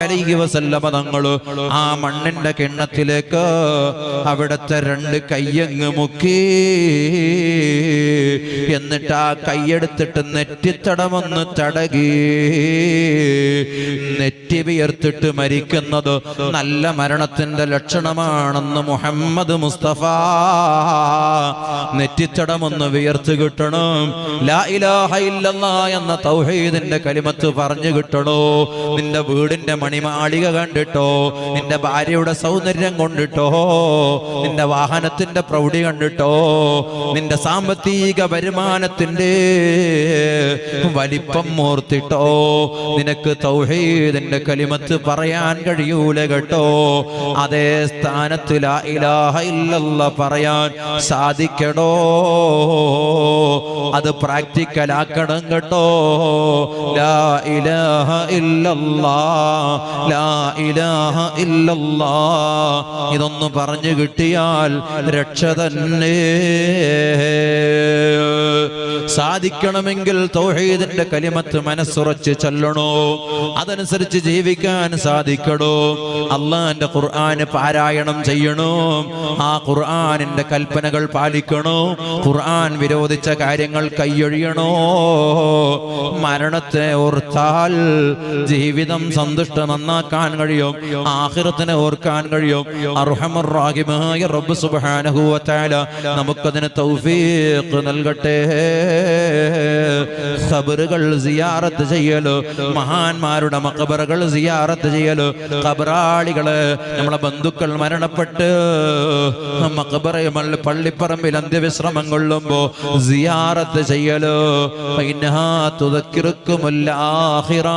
അലൈഹി വസല്ലമ തങ്ങള് ആ മണ്ണിന്റെ കിണ്ണത്തിലേക്ക് അവിടുത്തെ 2 കയ്യങ്ങ് മുക്കി. എന്നിട്ട് ആ കൈയെടുത്തിട്ട് നെറ്റിത്തടമൊന്ന് തടകി. നെറ്റി വിയർത്തിട്ട് മരിക്കുന്നത് നല്ല മരണത്തിന്റെ ലക്ഷണമാണെന്ന് മുഹമ്മദ് മുസ്തഫ. നെറ്റിത്തടമൊന്ന് വിയർത്ത് കിട്ടണം. ലാ ഇലാഹ ഇല്ലല്ലാഹ് എന്ന തൗഹീദിന്റെ കലിമത്ത് പറഞ്ഞു കിട്ടണോ. നിന്റെ വീടിന്റെ മണിമാളിക കണ്ടിട്ടോ, നിന്റെ ഭാര്യയുടെ സൗന്ദര്യം കൊണ്ടിട്ടോ, നിന്റെ വാഹനത്തിന്റെ പ്രൗഢി കണ്ടിട്ടോ, നിന്റെ സാമ്പത്തിക വരുമാനത്തിന്റെ വലിപ്പം ഓർത്തിട്ടോ നിനക്ക് തൗഹീദിന്റെ കലിമത്ത് പറയാൻ കഴിയൂല കേട്ടോ. അതേ സ്ഥാനത്ത് ലാ ഇലാഹ ഇല്ലല്ലാഹ് പറയാൻ സാധിക്കണോ. അത് പ്രാക്ടിക്കലാക്കണം കേട്ടോ. ലാ ഇലാഹ ഇല്ലല്ലാഹ്, ലാ ഇലാഹ ഇല്ലല്ലാഹ് ഇതൊന്ന് പറഞ്ഞു കിട്ടിയാൽ രക്ഷ തന്നെ. സാധിക്കണമെങ്കിൽ തൗഹീദിന്റെ കലിമത്ത് മനസ്സുറച്ച് ചൊല്ലണോ, അതനുസരിച്ച് ജീവിക്കാൻ സാധിക്കണോ. അള്ളാന്റെ ഖുർആന് പാരായണം ചെയ്യണോ, ആ ഖുർആനിന്റെ കൽപ്പനകൾ പാലിക്കണോ, ഖുർആൻ വിരോധിച്ച കാര്യങ്ങൾ കൈയൊഴിയണോ. മരണത്തെ ഓർത്താൽ ജീവിതം സന്തുഷ്ട നന്നാക്കാൻ കഴിയും, ആഖിറത്തിനെ ഓർക്കാൻ കഴിയും. അർഹമർ റഹീമായ റബ്ബ് സുബ്ഹാനഹു വ തആല നമുക്കതിന് തൗഫീഖ് നൽകട്ടെ. ഖബറുകൾ സിയാറത്ത് ചെയ്യലോ, മഹാന്മാരുടെ മഖബറുകൾ സിയാറത്ത് ചെയ്യലോ, ഖബറാളികളെ നമ്മളെ ബന്ധുക്കൾ മരണപ്പെട്ട് മഖബറയിൽ പള്ളിപ്പറമ്പിൽ അന്ത്യവിശ്രമം കൊള്ളുമ്പോ സിയാറത്ത് ചെയ്യലോ. ഫഇന്നഹാ തുദക്കിറുക്കുമുൽ ആഖിറ.